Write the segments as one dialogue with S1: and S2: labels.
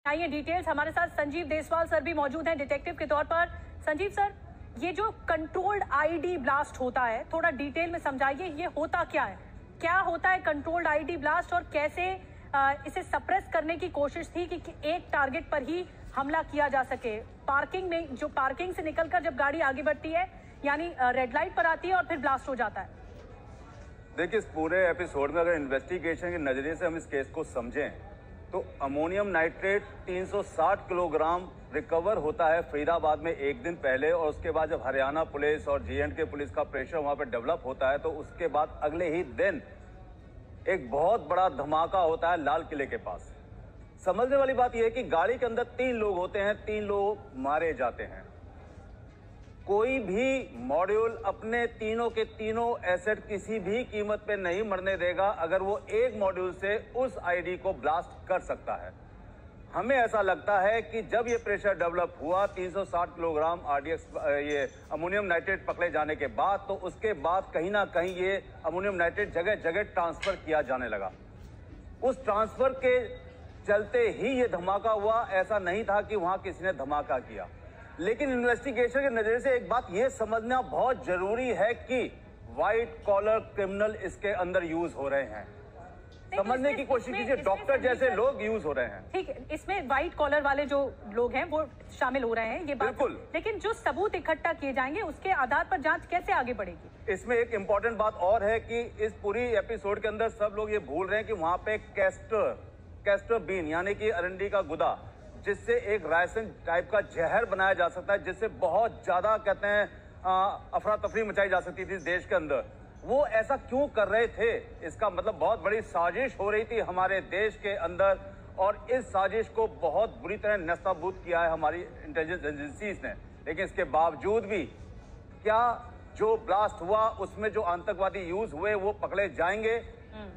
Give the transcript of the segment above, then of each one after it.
S1: आइए डिटेल्स। हमारे साथ संजीव देसवाल सर भी मौजूद हैं डिटेक्टिव के तौर पर। संजीव सर, ये जो कंट्रोल्ड आईडी ब्लास्ट होता है, थोड़ा डिटेल में समझाइए, ये होता क्या है? क्या होता है कंट्रोल्ड आईडी ब्लास्ट और कैसे इसे सप्रेस करने की कोशिश थी कि एक टारगेट पर ही हमला किया जा सके? पार्किंग में, जो पार्किंग से निकलकर जब गाड़ी आगे बढ़ती है, यानी रेड लाइट पर आती है और फिर ब्लास्ट हो जाता है।
S2: देखिए, इस पूरे एपिसोड में अगर इन्वेस्टिगेशन के नजरिए से हम इस केस को समझें तो अमोनियम नाइट्रेट 360 किलोग्राम रिकवर होता है फरीदाबाद में एक दिन पहले, और उसके बाद जब हरियाणा पुलिस और J&K पुलिस का प्रेशर वहां पे डेवलप होता है तो उसके बाद अगले ही दिन एक बहुत बड़ा धमाका होता है लाल किले के पास। समझने वाली बात यह है कि गाड़ी के अंदर 3 लोग होते हैं, 3 लोग मारे जाते हैं। कोई भी मॉड्यूल अपने तीनों के तीनों एसेट किसी भी कीमत पे नहीं मरने देगा अगर वो एक मॉड्यूल से उस आईडी को ब्लास्ट कर सकता है। हमें ऐसा लगता है कि जब ये प्रेशर डेवलप हुआ 360 किलोग्राम आरडीएक्स ये अमोनियम नाइट्रेट पकड़े जाने के बाद, तो उसके बाद कहीं ना कहीं ये अमोनियम नाइट्रेट जगह जगह ट्रांसफर किया जाने लगा। उस ट्रांसफर के चलते ही ये धमाका हुआ। ऐसा नहीं था कि वहां किसी ने धमाका किया। लेकिन इन्वेस्टिगेशन के नजरिए से एक बात यह समझना बहुत जरूरी है कि व्हाइट कॉलर क्रिमिनल इसके अंदर यूज हो रहे हैं। समझने की कोशिश कीजिए, डॉक्टर जैसे लोग यूज हो रहे हैं। ठीक है,
S1: इसमें व्हाइट कॉलर वाले जो लोग हैं वो शामिल हो रहे हैं, ये बात बिल्कुल। लेकिन जो सबूत इकट्ठा किए जाएंगे उसके आधार पर जांच कैसे आगे बढ़ेगी?
S2: इसमें एक इंपॉर्टेंट बात और है कि इस पूरी एपिसोड के अंदर सब लोग ये भूल रहे हैं कि वहां पे कैस्टर बीन यानी कि अरंडी का गुदा, जिससे एक रायसन टाइप का जहर बनाया जा सकता है, जिससे बहुत ज्यादा कहते हैं अफरा तफरी मचाई जा सकती थी इस देश के अंदर। वो ऐसा क्यों कर रहे थे? इसका मतलब बहुत बड़ी साजिश हो रही थी हमारे देश के अंदर, और इस साजिश को बहुत बुरी तरह नेस्तनाबूद किया है हमारी इंटेलिजेंस एजेंसीज ने। लेकिन इसके बावजूद भी क्या जो ब्लास्ट हुआ उसमें जो आतंकवादी यूज हुए वो पकड़े जाएंगे?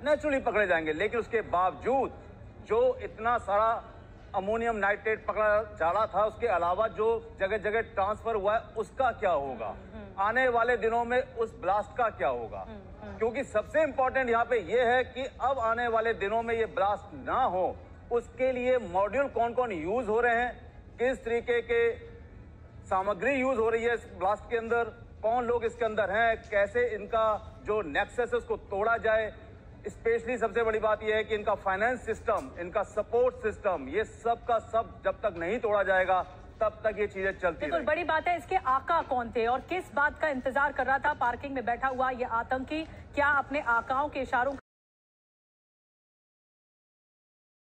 S2: नेचुरली पकड़े जाएंगे। लेकिन उसके बावजूद जो इतना सारा अमोनियम नाइट्रेट पकड़ा जा रहा था, उसके अलावा जो जगह जगह ट्रांसफर हुआ है, उसका क्या होगा? आने वाले दिनों में उस ब्लास्ट का क्या होगा? क्योंकि सबसे इंपॉर्टेंट यहाँ पे ये है कि अब आने वाले दिनों में ये ब्लास्ट ना हो, उसके लिए मॉड्यूल कौन कौन यूज हो रहे हैं, किस तरीके के सामग्री यूज हो रही है इस ब्लास्ट के अंदर, कौन लोग इसके अंदर हैं, कैसे इनका जो नेक्सस है उसको तोड़ा जाए। स्पेशली सबसे बड़ी बात यह है कि इनका फाइनेंस सिस्टम, इनका सपोर्ट सिस्टम, ये सब का सब जब तक नहीं तोड़ा जाएगा तब तक ये चीजें चलती रहेंगी।
S1: बड़ी बात है, इसके आका कौन थे और किस बात का इंतजार कर रहा था पार्किंग में बैठा हुआ ये आतंकी? क्या अपने आकाओं के इशारों